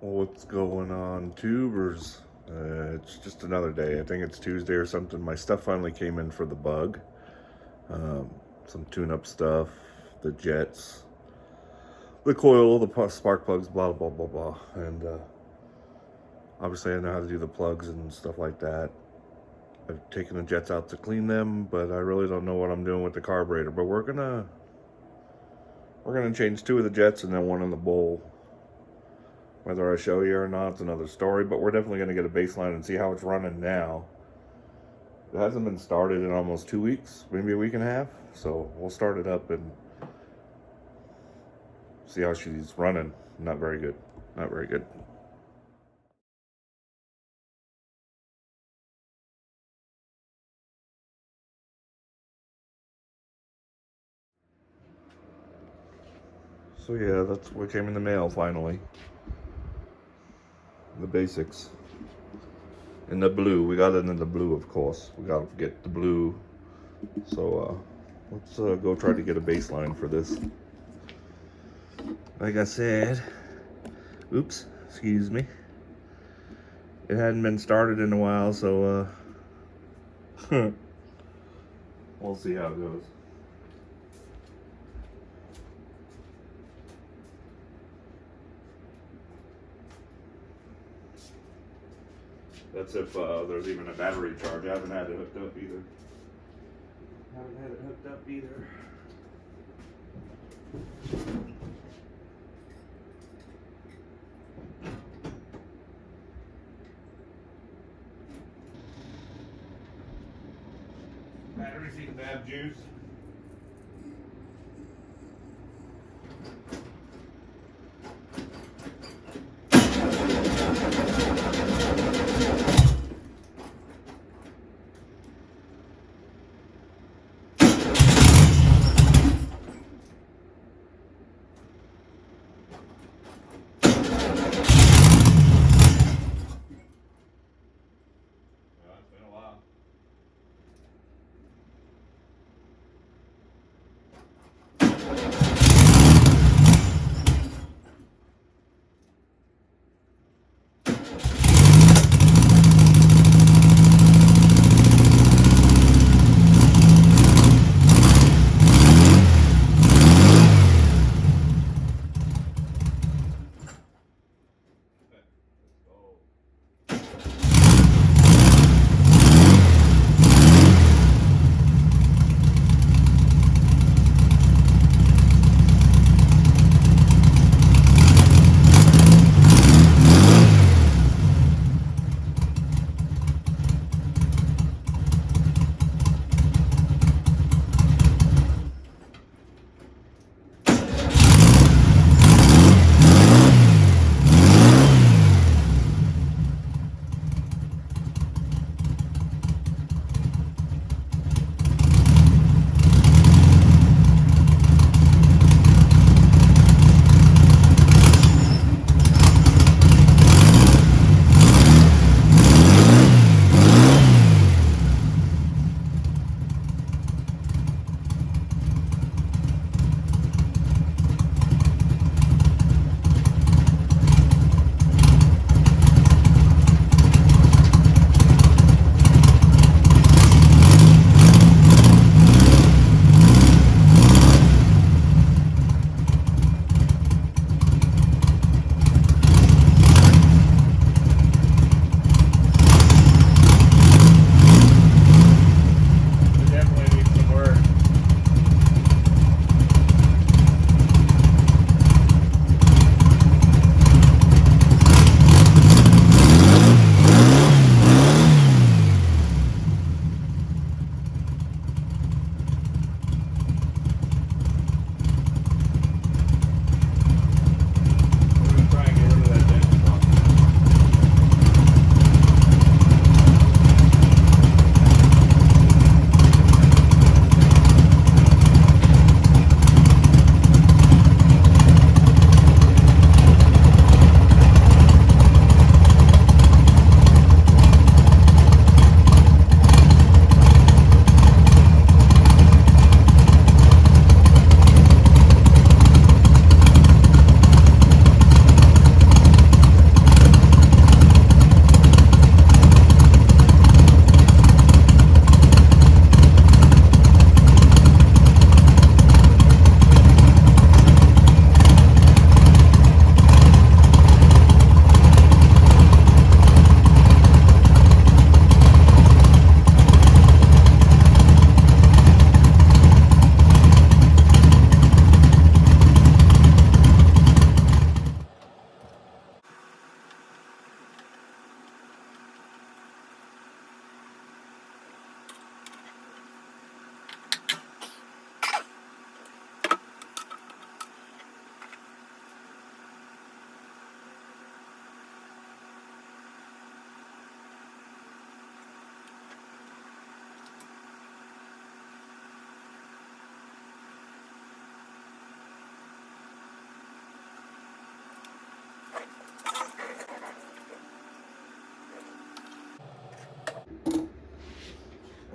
What's going on, tubers? It's just another day. I think it's Tuesday or something. My stuff finally came in for the bug. Um, some tune-up stuff, the jets, the coil, the spark plugs, blah, blah, blah, blah. And obviously I know how to do the plugs and stuff like that. I've taken the jets out to clean them, but I really don't know what I'm doing with the carburetor. But we're gonna change 2 of the jets and then 1 in the bowl. Whether I show you or not, it's another story, but we're definitely going to get a baseline and see how it's running now. It hasn't been started in almost 2 weeks, maybe a week and a half, so we'll start it up and see how she's running. Not very good. Not very good. So yeah, that's what came in the mail finally. The basics. In the blue. We got it in the blue, of course. We got to get the blue. So let's go try to get a baseline for this. Like I said, oops, excuse me. It hadn't been started in a while, so we'll see how it goes. That's if there's even a battery charge. I haven't had it hooked up either. Battery seems to have juice. It's been a while.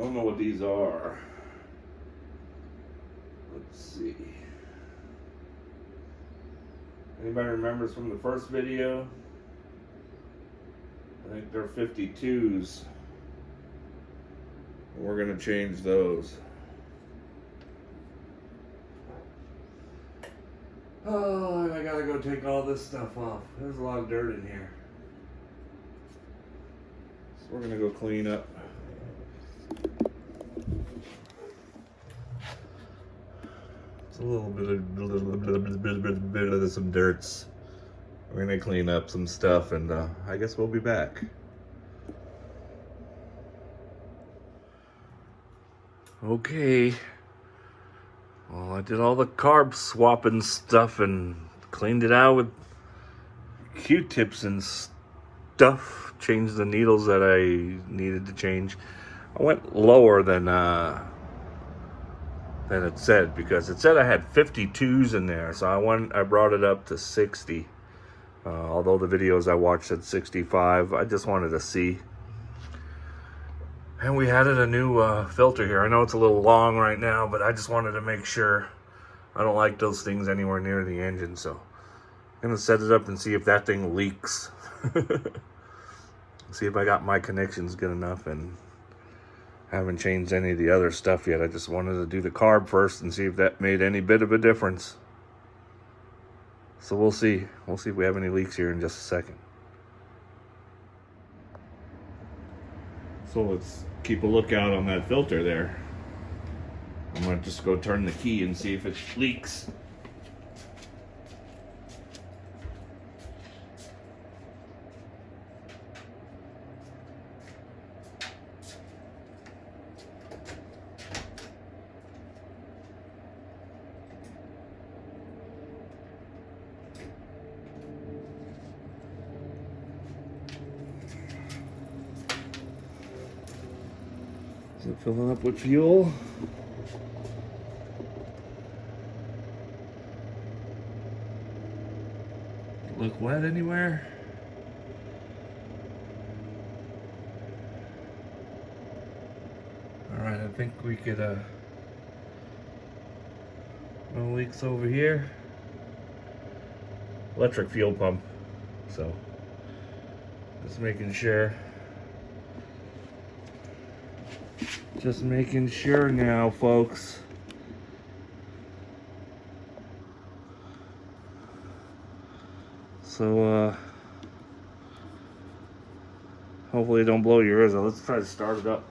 I don't know what these are. Let's see. Anybody remembers from the first video? I think they're 52s. We're gonna change those. Oh, and I gotta go take all this stuff off. There's a lot of dirt in here. So we're gonna go clean up. It's a little bit of some dirts. We're gonna clean up some stuff, and I guess we'll be back. Okay. Well, I did all the carb swapping stuff and cleaned it out with Q-tips and stuff. Changed the needles that I needed to change. I went lower than it said, because it said I had 52s in there, so I brought it up to 60. Although the videos I watched said 65, I just wanted to see. And we added a new filter here. I know it's a little long right now, but I just wanted to make sure. I don't like those things anywhere near the engine, so I'm gonna set it up and see if that thing leaks. See if I got my connections good enough, and haven't changed any of the other stuff yet. I just wanted to do the carb first and see if that made any bit of a difference. So we'll see. We'll see if we have any leaks here in just a second. So let's keep a lookout on that filter there. I'm gonna just go turn the key and see if it leaks. Is it filling up with fuel? Look wet anywhere? Alright, I think we could no leaks over here. Electric fuel pump. So just making sure. Just making sure now, folks. So, hopefully it don't blow your ears out. Let's try to start it up.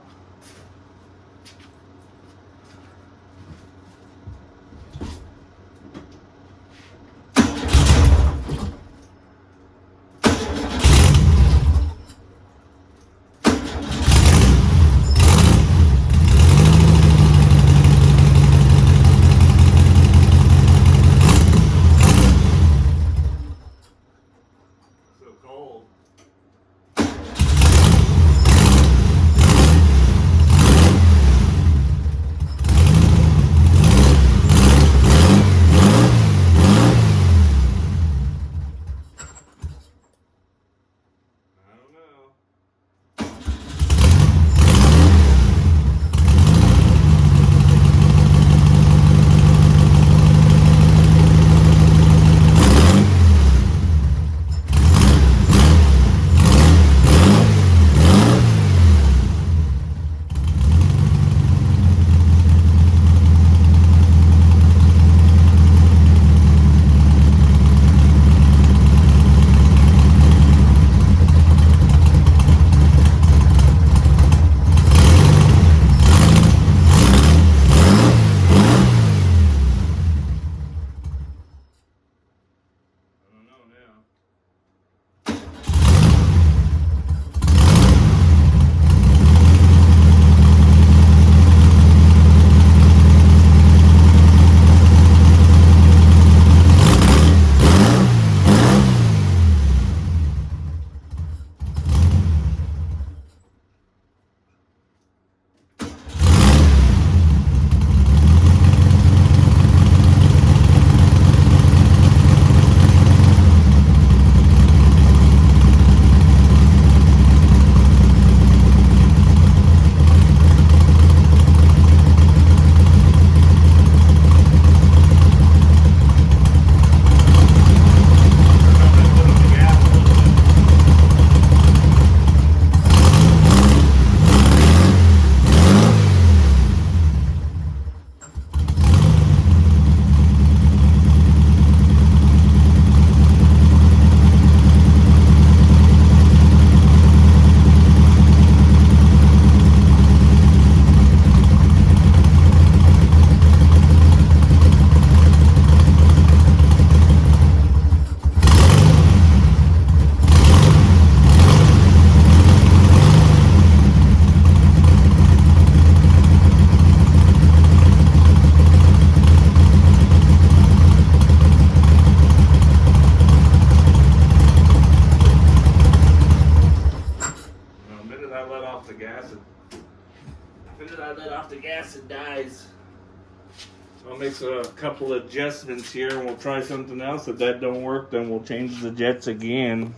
the gas, it dies. I'll make a couple adjustments here and we'll try something else. If that don't work, then we'll change the jets again.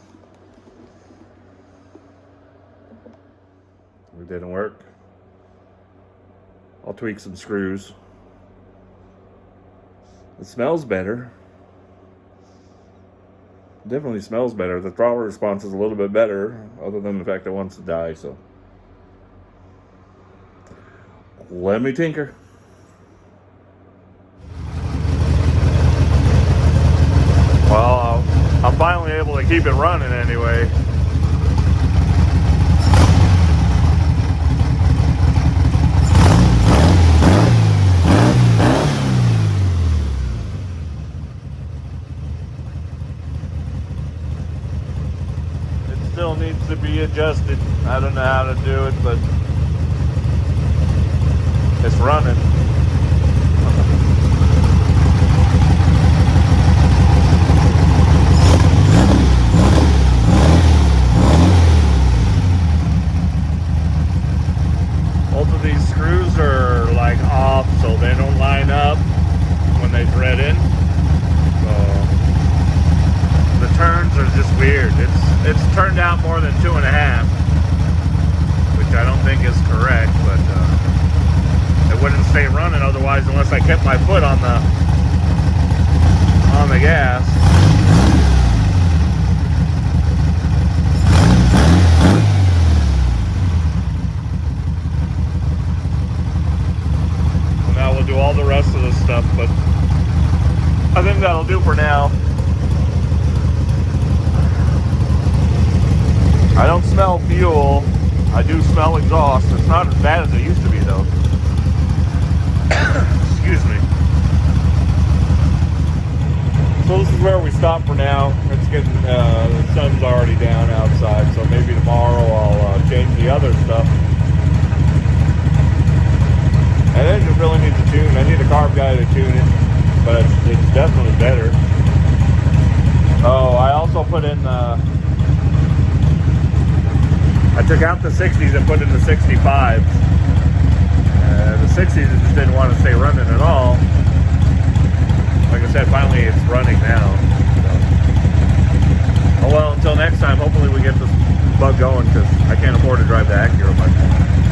It didn't work. I'll tweak some screws. It smells better. Definitely smells better. The throttle response is a little bit better, other than the fact that it wants to die, so. Let me tinker. Well, I'm finally able to keep it running anyway. Still needs to be adjusted. I don't know how to do it, but it's running. Both of these screws are like off, so they don't line up when they thread in. So the turns are just weird. It's turned out more than 2.5, which I don't think is correct, but it wouldn't stay running otherwise unless I kept my foot on the gas. And now we'll do all the rest of this stuff, but I think that'll do for now. I don't smell fuel. I do smell exhaust. It's not as bad as it used to be, though. Excuse me. So this is where we stop for now. It's getting, the sun's already down outside, so maybe tomorrow I'll change the other stuff. And then it really needs a tune. I need a carb guy to tune it, but it's definitely better. Oh, I also put in I took out the 60s and put in the 65s. The 60s just didn't want to stay running at all. Like I said, finally it's running now. So. Oh well, until next time, hopefully we get this bug going, because I can't afford to drive the Acura much more.